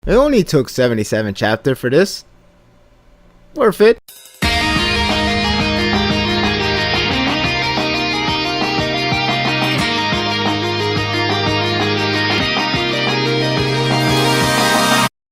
It only took 77 chapters for this. Worth it.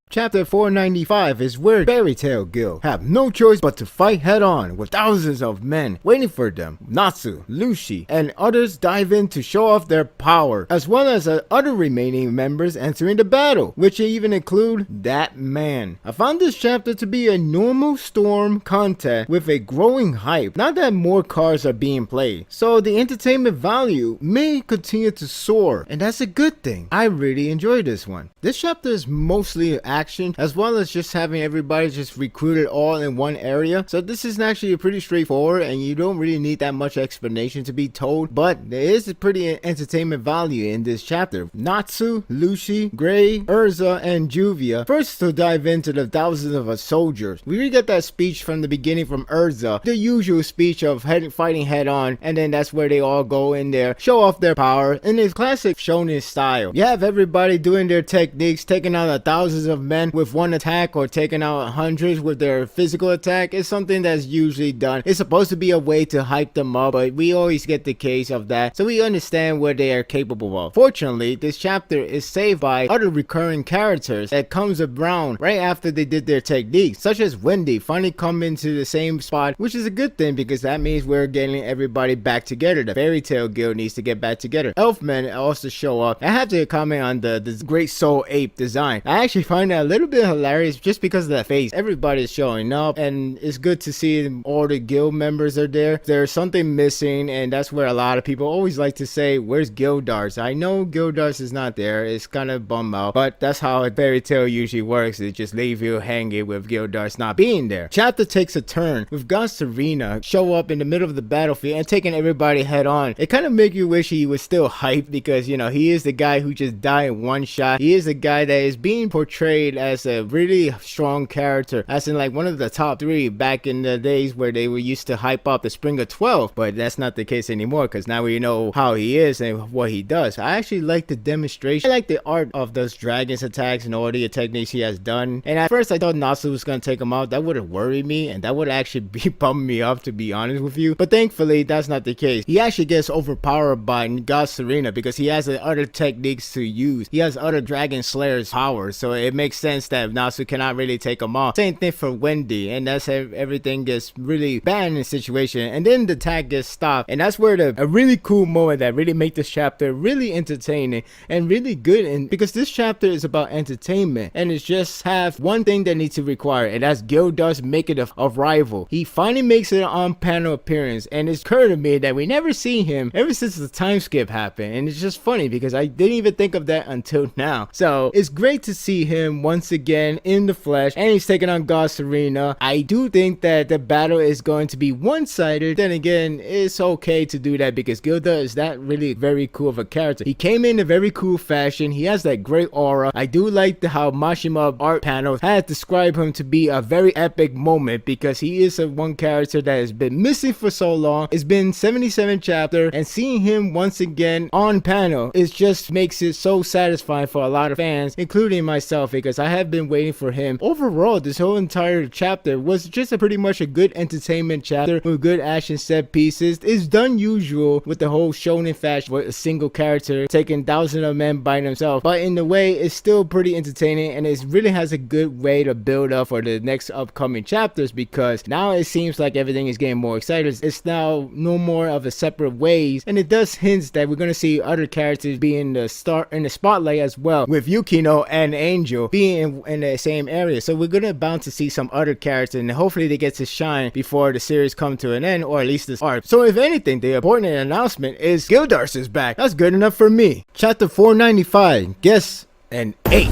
Chapter 495 is where Fairy Tail Guild have no choice but to fight head on with thousands of men waiting for them. Natsu, Lucy, and others dive in to show off their power, as well as other remaining members entering the battle, which even include that man. I found this chapter to be a normal storm content with a growing hype, now that more cards are being played, so the entertainment value may continue to soar, and that's a good thing. I really enjoyed this one. This chapter is mostly action, as well as just having everybody just recruited all in one area, so this is actually pretty straightforward and you don't really need that much explanation to be told, but there is a pretty entertainment value in this chapter. Natsu, Lucy, Gray, Urza, and Juvia. First, to dive into the thousands of soldiers, we really get that speech from the beginning from Urza, the usual speech of fighting head on, and then that's where they all go in there, show off their power in his classic shonen style. You have everybody doing their techniques, taking out thousands of men with one attack, or taking out hundreds with their physical attack. Is something that's usually done. It's supposed to be a way to hype them up, but we always get the case of that, so we understand what they are capable of. Fortunately, this chapter is saved by other recurring characters that comes around right after they did their techniques, such as Wendy finally coming to the same spot, which is a good thing because that means we're getting everybody back together. The Fairy Tail Guild needs to get back together. Elfman also show up. I have to comment on the Great Soul Ape design. I actually find that a little bit hilarious just because of that face. Everybody's showing up and it's good to see all the guild members are there. There's something missing, and that's where a lot of people always like to say, where's Gildars? I know Gildars is not there. It's kind of bum out, but that's how a fairy tale usually works. It just leave you hanging with Gildars not being there. Chapter takes a turn with Serena show up in the middle of the battlefield and taking everybody head on. It kind of make you wish he was still hyped, because you know he is the guy who just died in one shot. He is the guy that is being portrayed as a really strong character, as in like one of the top 3 back in the days where they were used to hype up the Spring of 12, but that's not the case anymore because now we know how he is and what he does. I actually like the demonstration. I like the art of those dragons attacks and all the techniques he has done, and at first I thought Natsu was going to take him out. That would have worried me and that would actually be bumming me up, to be honest with you, but thankfully that's not the case. He actually gets overpowered by Serena because he has other techniques to use. He has other Dragon Slayer's powers, so it makes sense that Natsu cannot really take him off. Same thing for Wendy, and that's how everything gets really bad in the situation, and then the attack gets stopped, and that's where a really cool moment that really make this chapter really entertaining and really good, and because this chapter is about entertainment and it's just have one thing that needs to require, and that's Gildars making a rival. He finally makes an on-panel appearance, and it's occurred to me that we never see him ever since the time skip happened, and it's just funny because I didn't even think of that until now. So it's great to see him once again in the flesh, and he's taking on Serena. I do think that the battle is going to be one-sided. Then again, it's okay to do that because Gilda is that really very cool of a character. He came in a very cool fashion. He has that great aura. I do like how Mashima art panel had described him to be a very epic moment, because he is one character that has been missing for so long. It's been 77 chapters, and seeing him once again on panel, it just makes it so satisfying for a lot of fans, including myself, because I have been waiting for him. Overall, this whole entire chapter was just pretty much a good entertainment chapter with good action set pieces. It's done usual with the whole shonen fashion with a single character taking thousands of men by themselves, but in the way it's still pretty entertaining, and it really has a good way to build up for the next upcoming chapters, because now it seems like everything is getting more excited. It's now no more of a separate ways, and it does hints that we're going to see other characters be in the spotlight as well, with Yukino and Angel being in the same area. So we're gonna bound to see some other characters, and hopefully they get to shine before the series come to an end, or at least this arc. So if anything, the important announcement is Gildars is back. That's good enough for me. Chapter 495, guess an 8.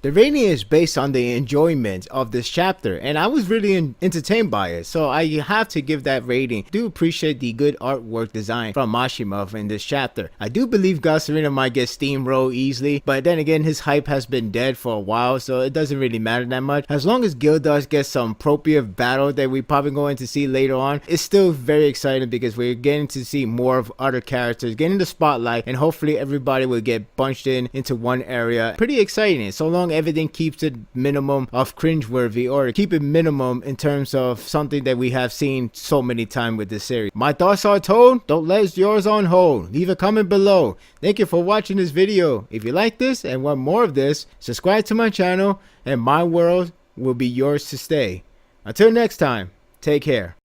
The rating is based on the enjoyment of this chapter, and I was really entertained by it, so I have to give that rating. I do appreciate the good artwork design from Mashima in this chapter. I do believe Gasolina might get steamrolled easily, but then again, his hype has been dead for a while, so it doesn't really matter that much. As long as Gildas gets some appropriate battle that we're probably going to see later on, it's still very exciting because we're getting to see more of other characters getting the spotlight, and hopefully everybody will get bunched into one area. Pretty exciting, so long everything keeps it minimum of cringeworthy, or keep it minimum in terms of something that we have seen so many times with this series. My thoughts are told. Don't let yours on hold. Leave a comment below. Thank you for watching this video. If you like this and want more of this, subscribe to my channel and my world will be yours to stay. Until next time, take care.